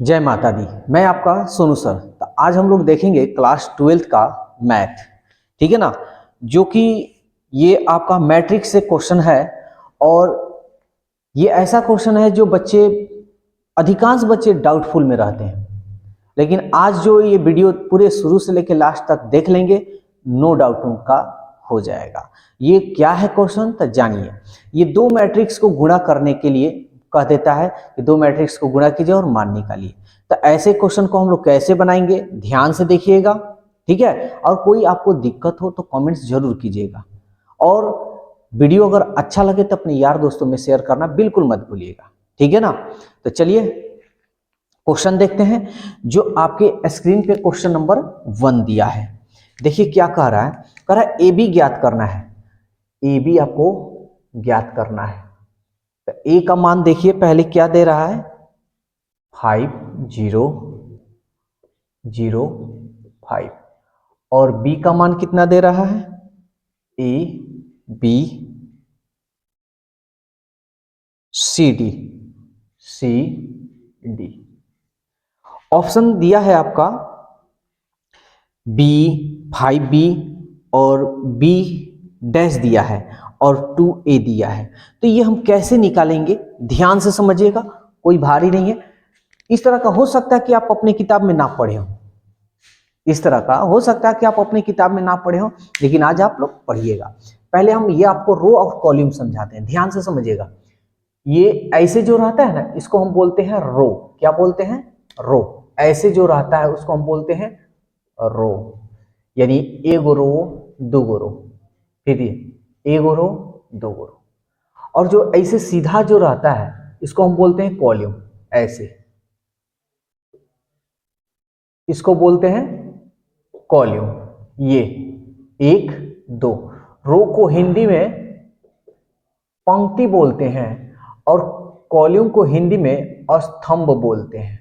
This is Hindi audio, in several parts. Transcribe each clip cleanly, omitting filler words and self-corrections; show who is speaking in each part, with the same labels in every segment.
Speaker 1: जय माता दी। मैं आपका सोनू सर। तो आज हम लोग देखेंगे क्लास 12th का मैथ, ठीक है ना, जो कि ये आपका मैट्रिक्स से क्वेश्चन है। और ये ऐसा क्वेश्चन है जो बच्चे, अधिकांश बच्चे डाउटफुल में रहते हैं, लेकिन आज जो ये वीडियो पूरे शुरू से लेकर लास्ट तक देख लेंगे, नो डाउट उनका हो जाएगा। ये क्या है क्वेश्चन, तो जानिए। ये दो मैट्रिक्स को गुणा करने के लिए कह देता है कि दो मैट्रिक्स को गुणा कीजिए और मान निकालिए। तो ऐसे क्वेश्चन को हम लोग कैसे बनाएंगे, ध्यान से देखिएगा, ठीक है। और कोई आपको दिक्कत हो तो कमेंट्स जरूर कीजिएगा। और वीडियो अगर अच्छा लगे तो अपने यार दोस्तों में शेयर करना बिल्कुल मत भूलिएगा, ठीक है ना। तो चलिए क्वेश्चन देखते हैं। जो आपके स्क्रीन पे क्वेश्चन नंबर 1 दिया है, देखिए क्या कह रहा है। कह रहा है ए बी ज्ञात करना है। ए बी आपको ज्ञात करना है। तो ए का मान देखिए पहले क्या दे रहा है, 5005। और बी का मान कितना दे रहा है, A B C D, C D. Option दिया है आपका बी, 5B और बी डैश दिया है और 2A दिया है। तो ये हम कैसे निकालेंगे, ध्यान से समझिएगा, कोई भारी नहीं है। इस तरह का हो सकता है कि आप अपनी किताब में ना पढ़े हो, इस तरह का हो सकता है कि आप अपनी किताब में ना पढ़े हो, लेकिन आज आप लोग पढ़िएगा। पहले हम ये आपको रो और कॉलम समझाते हैं, ध्यान से समझिएगा। ये ऐसे जो रहता है ना, इसको हम बोलते हैं रो। क्या बोलते हैं, रो। ऐसे जो रहता है उसको हम बोलते हैं रो, यानी एगो रो दो रो, फिर ये एगो रो दो रो। और जो ऐसे सीधा जो रहता है इसको हम बोलते हैं कॉलम। ऐसे इसको बोलते हैं कॉलम। ये एक दो। रो को हिंदी में पंक्ति बोलते हैं और कॉलम को हिंदी में स्तंभ बोलते हैं,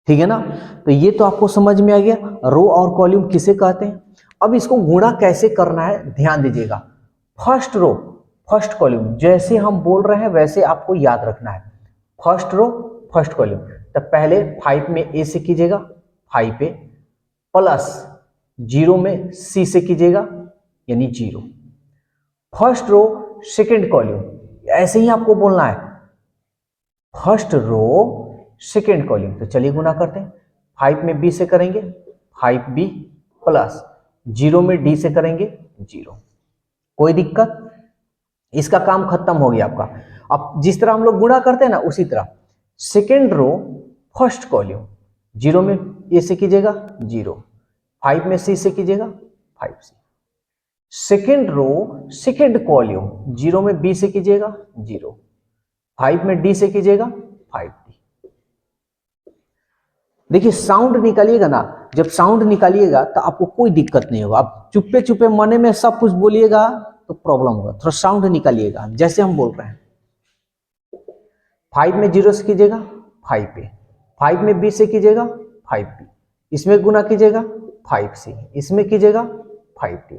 Speaker 1: ठीक है ना। तो ये तो आपको समझ में आ गया, रो और कॉलम किसे कहते हैं। अब इसको गुणा कैसे करना है ध्यान दीजिएगा। फर्स्ट रो फर्स्ट कॉलम, जैसे हम बोल रहे हैं वैसे आपको याद रखना है। First row first column. तो पहले 5 में ए से कीजिएगा, 5 पे, प्लस 0 में सी से कीजिएगा, यानी 0। फर्स्ट रो सेकेंड कॉलम, ऐसे ही आपको बोलना है, फर्स्ट रो सेकेंड कॉलम। तो चलिए गुना करते हैं। 5 में बी से करेंगे 5B, प्लस 0 में डी से करेंगे 0। कोई दिक्कत, इसका काम खत्म हो गया आपका। अब जिस तरह हम लोग गुणा करते हैं ना, उसी तरह सेकेंड रो फर्स्ट कॉलम, 0 में ए से कीजिएगा 0, 5 में सी से कीजिएगा 5C। Second row second column, 0 में बी से कीजिएगा 0, 5 में डी से कीजिएगा 5D। देखिए साउंड निकालिएगा ना, जब साउंड निकालिएगा तो आपको कोई दिक्कत नहीं होगा। आप चुप्पे चुप्पे मने में सब कुछ बोलिएगा तो प्रॉब्लम होगा। थोड़ा साउंड निकालिएगा जैसे हम बोल रहे हैं। 5 में 0 से कीजिएगा 5 पे, 5 में बी से कीजिएगा 5B, इसमें गुना कीजिएगा 5C, इसमें कीजिएगा 5D।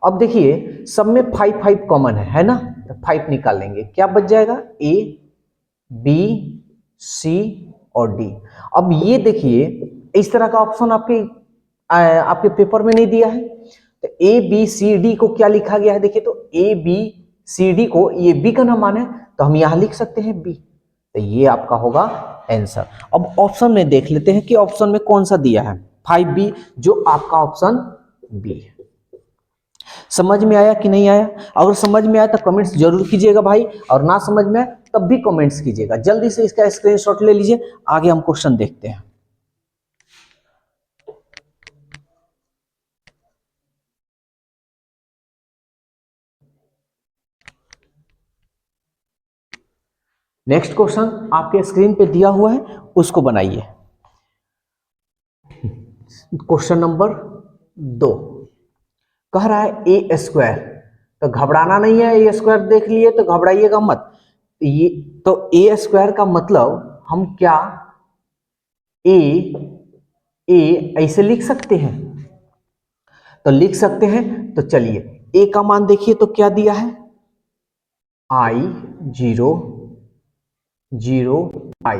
Speaker 1: अब देखिए सब में 5 5 कॉमन है ना, तो 5 निकाल लेंगे, क्या बच जाएगा, A B C और D। अब ये देखिए इस तरह का ऑप्शन आपके पेपर में नहीं दिया है। तो A B C D को क्या लिखा गया है, देखिए तो A B C D को, ये B का नाम है तो हम यहां लिख सकते हैं B। तो ये आपका होगा आंसर। अब ऑप्शन में देख लेते हैं कि ऑप्शन में कौन सा दिया है, 5B, जो आपका ऑप्शन B है। समझ में आया कि नहीं आया? अगर समझ में आया तो कमेंट्स जरूर कीजिएगा भाई, और ना समझ में आया तब भी कमेंट्स कीजिएगा। जल्दी से इसका स्क्रीनशॉट ले लीजिए, आगे हम क्वेश्चन देखते हैं। नेक्स्ट क्वेश्चन आपके स्क्रीन पे दिया हुआ है, उसको बनाइए। क्वेश्चन नंबर 2 कह रहा है ए स्क्वायर। तो घबराना नहीं है, ए स्क्वायर देख लिए तो घबराइएगा मत। ये तो ए स्क्वायर का मतलब हम क्या ए ऐसे लिख सकते हैं, तो लिख सकते हैं। तो चलिए ए का मान देखिए तो क्या दिया है, I 0 0 i,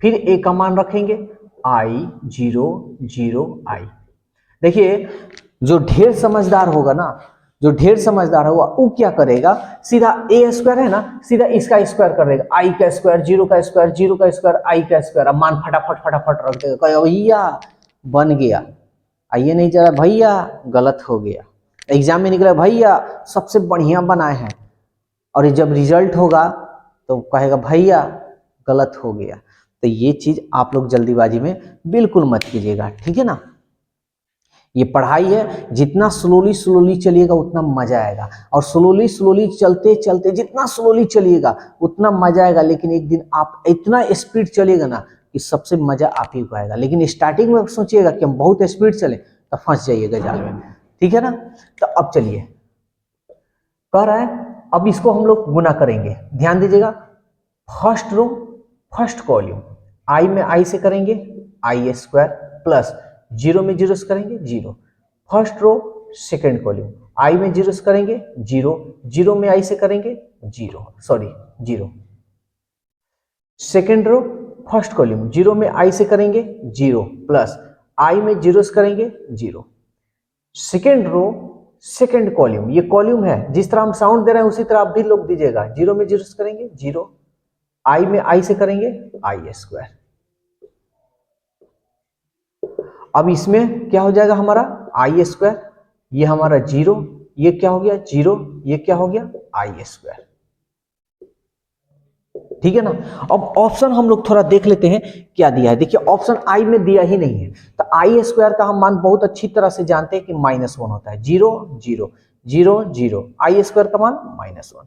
Speaker 1: फिर a का मान रखेंगे i 0 0 i। देखिए जो ढेर समझदार होगा ना, जो ढेर समझदार होगा वो क्या करेगा, सीधा a स्क्वायर है ना, सीधा इसका स्क्वायर कर देगा, i का स्क्वायर 0 का स्क्वायर 0 का स्क्वायर i का स्क्वायर। अब मान फटाफट फटाफट रख देगा, कहेगा भैया बन गया। आइए नहीं जरा भैया गलत हो गया, एग्जाम में निकला भैया सबसे बढ़िया बनाए हैं, और जब रिजल्ट होगा तो कहेगा भैया गलत हो गया। तो ये चीज आप लोग जल्दीबाजी में बिल्कुल मत कीजिएगा, ठीक है ना। ये पढ़ाई है, जितना स्लोली स्लोली चलिएगा उतना मजा आएगा, और स्लोली स्लोली चलते चलते जितना स्लोली चलिएगा उतना मजा आएगा। लेकिन एक दिन आप इतना स्पीड चलिएगा ना कि सबसे मजा आप ही को आएगा। लेकिन स्टार्टिंग में सोचिएगा कि हम बहुत स्पीड चले तो फंस जाइएगा जाल में, ठीक है ना। तो अब चलिए कह रहा है, अब इसको हम लोग गुना करेंगे, ध्यान दीजिएगा। फर्स्ट रो फर्स्ट कॉलम, आई में आई से करेंगे आई स्क्वायर प्लस 0 में 0 से करेंगे 0। फर्स्ट रो सेकेंड कॉलम, आई में 0 से करेंगे 0, 0 में आई से करेंगे 0। सेकेंड रो फर्स्ट कॉलम, 0 में आई से करेंगे 0 प्लस आई में 0 से करेंगे 0। सेकेंड रो सेकेंड कॉलम, ये कॉलम है, जिस तरह हम साउंड दे रहे हैं उसी तरह आप भी लोग दीजिएगा। 0 में 0 से करेंगे 0, आई में आई से करेंगे आई स्क्वायर। अब इसमें क्या हो जाएगा हमारा आई स्क्वायर, ये हमारा 0, ये क्या हो गया 0, ये क्या हो गया आई स्क्वायर, ठीक है ना। अब ऑप्शन हम लोग थोड़ा देख लेते हैं क्या दिया है। देखिए ऑप्शन आई में दिया ही नहीं है, तो आई स्क्वायर का हम मान बहुत अच्छी तरह से जानते हैं कि -1 होता है। 0 0 0 0, आई स्क्वायर का मान -1।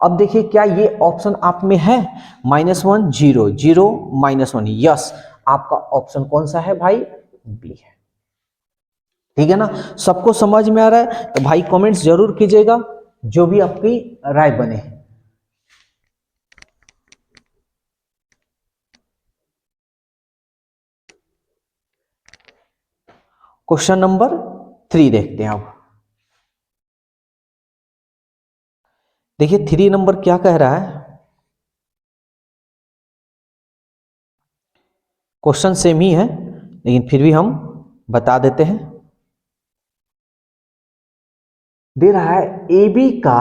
Speaker 1: अब देखिए क्या ये ऑप्शन आप में है, -1 0 0 -1, यस आपका ऑप्शन कौन सा है भाई, बी है, ठीक है ना। सबको समझ में आ रहा है तो भाई कमेंट्स जरूर कीजिएगा, जो भी आपकी राय बने। क्वेश्चन नंबर 3 देखते हैं। अब देखिए 3 नंबर क्या कह रहा है, क्वेश्चन सेम ही है लेकिन फिर भी हम बता देते हैं। दे रहा है ए बी का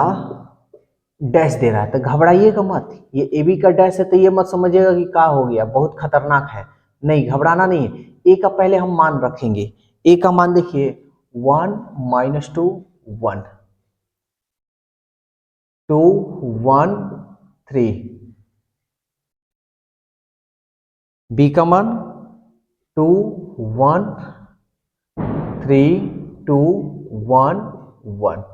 Speaker 1: डैश दे रहा है, तो घबराइएगा मत। ये ए बी का डैश है तो ये मत समझिएगा कि क्या हो गया बहुत खतरनाक है, नहीं घबराना नहीं है। ए का पहले हम मान रखेंगे, ए का मान देखिए 1 -2 1 2 1 3, बी का मान 2 1 3 2 1 1।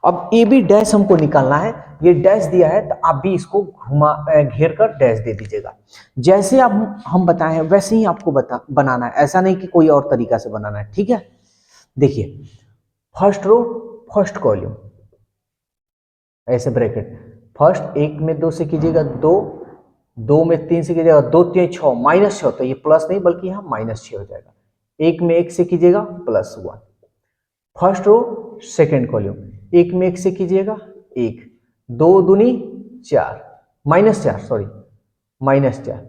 Speaker 1: अब ए बी डैश हमको निकालना है, ये डैश दिया है तो आप भी इसको घुमा घेर कर डैश दे दीजिएगा। जैसे आप हम बताए हैं वैसे ही आपको बनाना है, ऐसा नहीं कि कोई और तरीका से बनाना है, ठीक है। देखिए फर्स्ट रो फर्स्ट कॉलम, ऐसे ब्रैकेट, फर्स्ट 1 में 2 से कीजिएगा 2, 2 में 3 से कीजिएगा 2 3 6 -6, तो ये प्लस नहीं बल्कि यहाँ -6 हो जाएगा। 1 में 1 से कीजिएगा +1। फर्स्ट रो सेकेंड कॉलम, 1 में 1 से कीजिएगा 1, 2 दूनी 4 -4 सॉरी -4,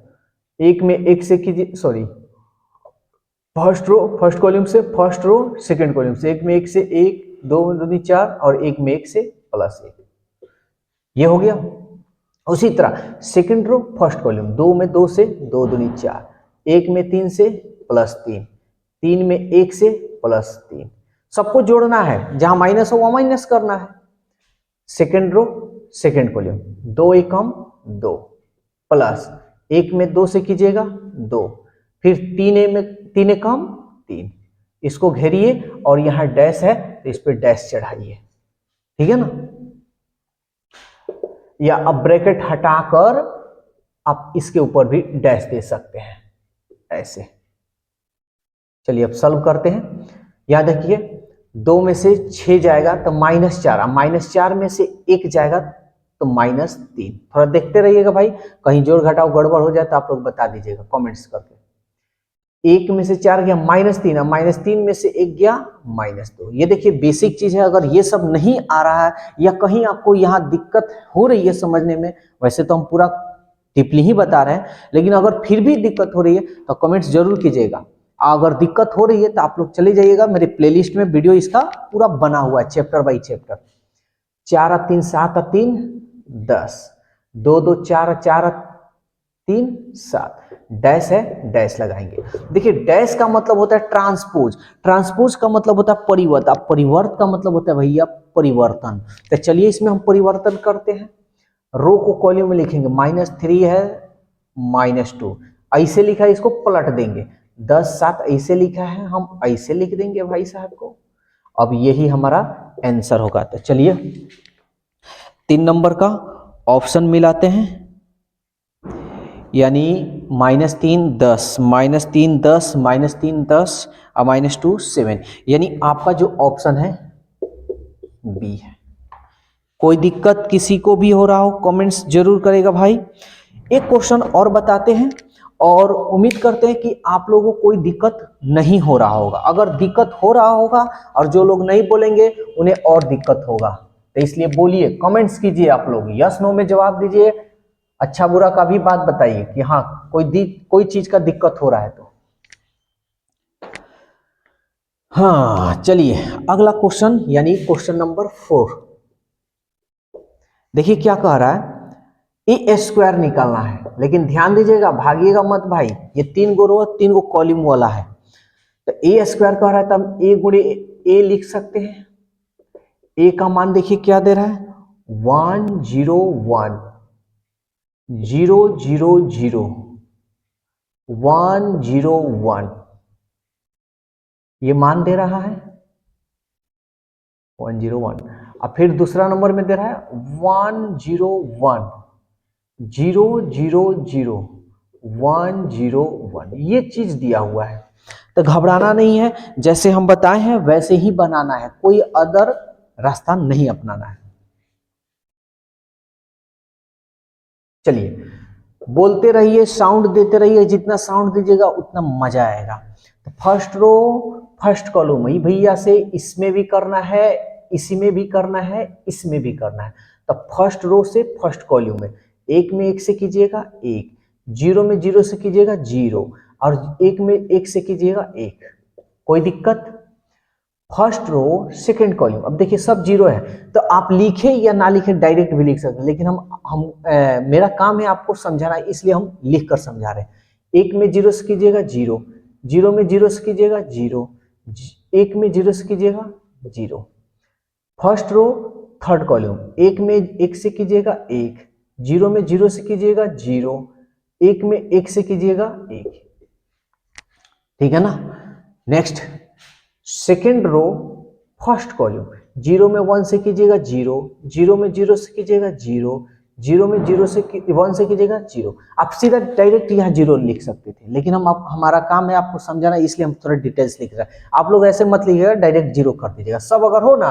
Speaker 1: 1 में 1 से कीजिए sorry first row first column से फर्स्ट रो सेकेंड कॉलम से 1 में 1 से 1, 2 दूनी 4 और 1 में 1 से +1, ये हो गया। उसी तरह सेकेंड रो फर्स्ट कॉलम, 2 में 2 से 2 दूनी 4, 1 में 3 से +3, 3 में 1 से +3, सबको जोड़ना है, जहां माइनस हो वहां माइनस करना है। सेकेंड रो सेकेंड कॉलम, 2 एकम 2 प्लस 1 में 2 से कीजिएगा 2, फिर 3 एकम 3, इसको घेरिए और यहां डैश है तो इस पर डैश चढ़ाइए, ठीक है ना। या अब ब्रैकेट हटाकर आप इसके ऊपर भी डैश दे सकते हैं ऐसे। चलिए अब सॉल्व करते हैं। याद रखिए 2 में से 6 जाएगा तो -4, -4 में से 1 जाएगा तो -3। थोड़ा देखते रहिएगा भाई, कहीं जोड़ घटाव गड़बड़ हो जाए तो आप लोग बता दीजिएगा कमेंट्स करके। 1 में से 4 गया -3, अब -3 में से 1 गया -2। ये देखिए बेसिक चीज है। अगर ये सब नहीं आ रहा है या कहीं आपको यहाँ दिक्कत हो रही है समझने में, वैसे तो हम पूरा टिपली ही बता रहे हैं, लेकिन अगर फिर भी दिक्कत हो रही है तो कमेंट्स जरूर कीजिएगा। अगर दिक्कत हो रही है तो आप लोग चले जाइएगा मेरे प्लेलिस्ट में, वीडियो इसका पूरा बना हुआ है चैप्टर बाई चैप्टर। 4 और 3 7 और 3 10, 2 2 4 और 4 3 7, डैश है डैश लगाएंगे। देखिए डैश का मतलब होता है ट्रांसपोज, ट्रांसपोज का मतलब होता है परिवर्त, अब परिवर्त का मतलब होता है भैया परिवर्तन। तो चलिए इसमें हम परिवर्तन करते हैं। रो को कॉलम में लिखेंगे, -3 है -2, ऐसे लिखा है इसको पलट देंगे। 10 7 ऐसे लिखा है, हम ऐसे लिख देंगे भाई साहब को। अब यही हमारा आंसर होगा। तो चलिए 3 नंबर का ऑप्शन मिलाते हैं, यानी -3 10, -3 10, -3 10 और -2 7, यानी आपका जो ऑप्शन है बी है। कोई दिक्कत किसी को भी हो रहा हो कमेंट्स जरूर करेगा भाई। एक क्वेश्चन और बताते हैं और उम्मीद करते हैं कि आप लोगों को कोई दिक्कत नहीं हो रहा होगा। अगर दिक्कत हो रहा होगा और जो लोग नहीं बोलेंगे उन्हें और दिक्कत होगा, तो इसलिए बोलिए, कमेंट्स कीजिए आप लोग, यस नो में जवाब दीजिए, अच्छा बुरा का भी बात बताइए कि हाँ कोई चीज का दिक्कत हो रहा है तो। हाँ चलिए अगला क्वेश्चन, यानी क्वेश्चन नंबर 4। देखिए क्या कह रहा है, ए स्क्वायर निकालना है, लेकिन ध्यान दीजिएगा भागिएगा मत भाई, ये 3 गो रो 3 गो कॉलम वाला है। तो ए स्क्वायर कह रहा है तो हम ए गुणे ए लिख सकते हैं। ए का मान देखिए क्या दे रहा है, 1 0 1 0 0 0 1 0 1, ये मान दे रहा है 1 0 1। अब फिर दूसरा नंबर में दे रहा है 1 0 1 0 0 0 1 0 1, ये चीज दिया हुआ है। तो घबराना नहीं है, जैसे हम बताए हैं वैसे ही बनाना है, कोई अदर रास्ता नहीं अपनाना है। चलिए बोलते रहिए, साउंड देते रहिए, जितना साउंड दीजिएगा उतना मजा आएगा। तो फर्स्ट रो फर्स्ट कॉलम ही भैया से इसमें भी करना है, इसी में भी करना है, इसमें भी करना है। तो फर्स्ट रो से फर्स्ट कॉलम में 1 में 1 से कीजिएगा 1, 0 में 0 से कीजिएगा 0 और 1 में 1 से कीजिएगा 1। कोई दिक्कत? फर्स्ट रो सेकंड कॉलम, अब देखिए सब 0 है, तो आप लिखे या ना लिखे डायरेक्ट भी लिख सकते हैं, लेकिन मेरा काम है आपको समझाना, इसलिए हम लिख कर समझा रहे हैं। 1 में 0 से कीजिएगा 0, 0 में 0 से कीजिएगा 0, 1 में 0 से कीजिएगा 0। फर्स्ट रो थर्ड कॉलम, 1 में 1 से कीजिएगा 1, 0 में 0 से कीजिएगा 0, 1 में 1 से कीजिएगा 1। ठीक है ना। Next second row first column, 0 में 1 से कीजिएगा 0, 0 में 0 से कीजिएगा 0, 0 में 0 से 1 से कीजिएगा 0। आप सीधा डायरेक्ट यहाँ 0 लिख सकते थे, लेकिन हमारा काम है आपको समझाना, इसलिए हम थोड़ा डिटेल्स लिख रहे हैं। आप लोग ऐसे मत लिखिएगा, डायरेक्ट 0 कर दीजिएगा। सब अगर हो ना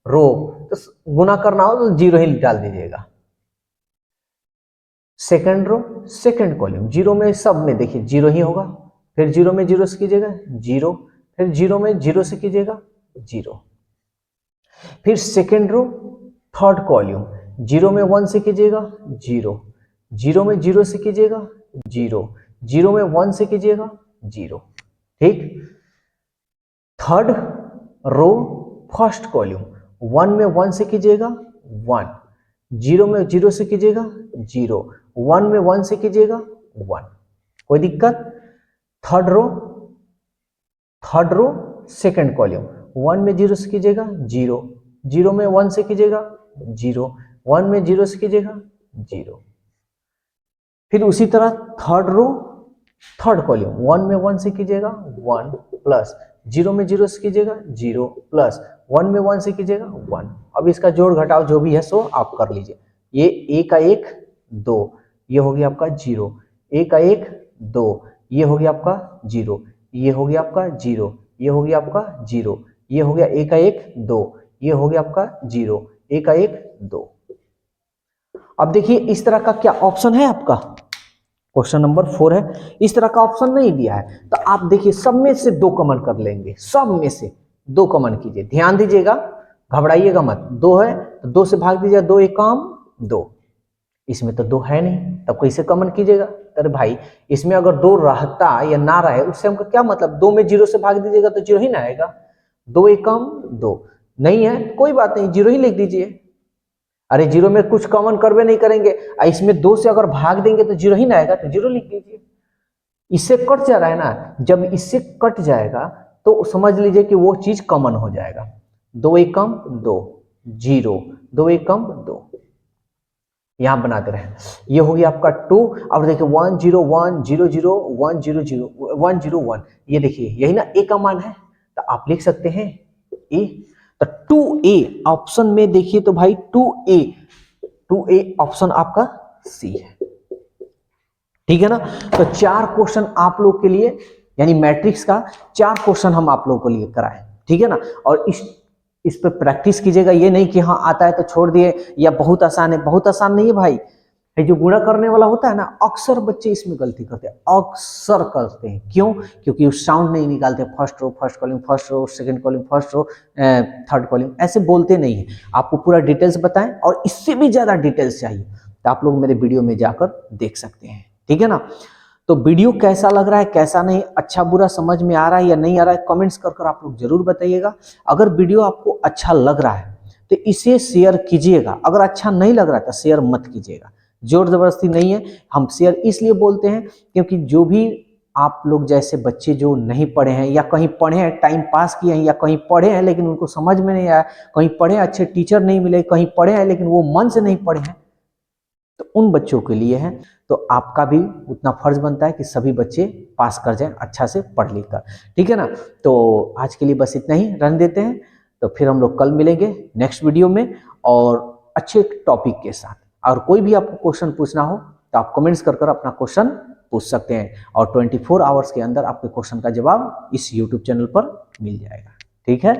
Speaker 1: रो तो गुना करना हो तो 0 ही डाल दीजिएगा। सेकेंड रो सेकेंड कॉलम, 0 में सब में देखिए 0 ही होगा, फिर 0 में 0 से कीजिएगा 0, फिर 0 में 0 से कीजिएगा 0। फिर सेकेंड रो थर्ड कॉलम, 0 में 1 से कीजिएगा 0, 0 में 0 से कीजिएगा 0, 0 में 1 से कीजिएगा 0। ठीक। थर्ड रो फर्स्ट कॉलम, 1 में 1 से कीजिएगा 1, 0 में 0 से कीजिएगा 0, 1 में 1 से कीजिएगा 1। कोई दिक्कत? थर्ड रो सेकंड कॉलम, 1 में 0 से कीजिएगा 0, 0 में 1 से कीजिएगा 0, 1 में 0 से कीजिएगा 0। फिर उसी तरह थर्ड रो थर्ड कॉलम, 1 में 1 से कीजिएगा 1 प्लस 0 में 0 से कीजिएगा 0 प्लस 1 में 1 से कीजिएगा 1। अब इसका जोड़ घटाव जो भी है सो आप कर लीजिए। ये ए का 1 2, ये हो गया आपका 0, ए का 1 2, ये हो गया आपका 0, ये हो गया आपका 0, ये हो गया आपका 0, ये हो गया ए का 1 2, ये हो गया आपका 0, ए का 1 2। अब देखिए इस तरह का क्या ऑप्शन है आपका, क्वेश्चन नंबर 4 है। इस तरह का ऑप्शन नहीं दिया है तो आप देखिए सब में से 2 कॉमन कर लेंगे, सब में से 2 कॉमन कीजिए, ध्यान दीजिएगा, घबराइएगा मत। 2 है तो 2 से भाग दीजिएगा, 2 एक काम 2, इसमें तो 2 है नहीं, तब कैसे कॉमन कीजिएगा? अरे भाई इसमें अगर 2 रहता या ना रहे उससे हमको क्या मतलब, 2 में 0 से भाग दीजिएगा तो 0 ही ना आएगा। 2 एक काम 2 नहीं है, कोई बात नहीं, 0 ही लिख दीजिए। अरे 0 में कुछ कॉमन करवे नहीं करेंगे, इसमें 2 से अगर भाग देंगे तो 0 ही ना आएगा, तो 0 लिख दीजिए। इससे कट जा रहा है ना, जब इससे कट जाएगा तो समझ लीजिए कि वो चीज कॉमन हो जाएगा। 2 एक कम 2 0, 2 एक कम 2, यहां बनाते रहे। ये हो गया आपका 2। अब देखिए 1 0 1 0 0 1 0 0 1 0 1, ये देखिए यही ना ए का मान है, तो आप लिख सकते हैं ए। तो 2A ऑप्शन में देखिए तो भाई 2A ऑप्शन आपका सी है, ठीक है ना। तो 4 क्वेश्चन आप लोग के लिए, यानी मैट्रिक्स का 4 क्वेश्चन हम आप लोगों को लिए कराए, ठीक है ना। और इस पे प्रैक्टिस कीजिएगा, ये नहीं कि हाँ आता है तो छोड़ दिए या बहुत आसान है, बहुत आसान नहीं है भाई। ये जो गुणा करने वाला होता है ना, अक्सर बच्चे इसमें गलती करते हैं, अक्सर करते हैं। क्यों? क्योंकि साउंड नहीं निकालते, first row first column first row, second column first row, third column, ऐसे बोलते नहीं है। आपको पूरा डिटेल्स बताएं और इससे भी ज्यादा डिटेल्स चाहिए तो आप लोग मेरे वीडियो में जाकर देख सकते हैं, ठीक है ना। तो वीडियो कैसा लग रहा है, कैसा नहीं, अच्छा बुरा समझ में आ रहा है या नहीं आ रहा है, कमेंट्स कर आप लोग जरूर बताइएगा। अगर वीडियो आपको अच्छा लग रहा है तो इसे शेयर कीजिएगा, अगर अच्छा नहीं लग रहा है तो शेयर मत कीजिएगा, जोर जबरदस्ती नहीं है। हम शेयर इसलिए बोलते हैं क्योंकि जो भी आप लोग जैसे बच्चे जो नहीं पढ़े हैं या कहीं पढ़े हैं टाइम पास किए हैं, या कहीं पढ़े हैं लेकिन उनको समझ में नहीं आया, कहीं पढ़े अच्छे टीचर नहीं मिले, कहीं पढ़े हैं लेकिन वो मन से नहीं पढ़े हैं, तो उन बच्चों के लिए है। तो आपका भी उतना फर्ज बनता है कि सभी बच्चे पास कर जाएं अच्छा से पढ़ लिख कर, ठीक है ना। तो आज के लिए बस इतना ही रहने देते हैं, तो फिर हम लोग कल मिलेंगे नेक्स्ट वीडियो में और अच्छे टॉपिक के साथ। और कोई भी आपको क्वेश्चन पूछना हो तो आप कमेंट्स कर अपना क्वेश्चन पूछ सकते हैं, और 24 आवर्स के अंदर आपके क्वेश्चन का जवाब इस यूट्यूब चैनल पर मिल जाएगा, ठीक है।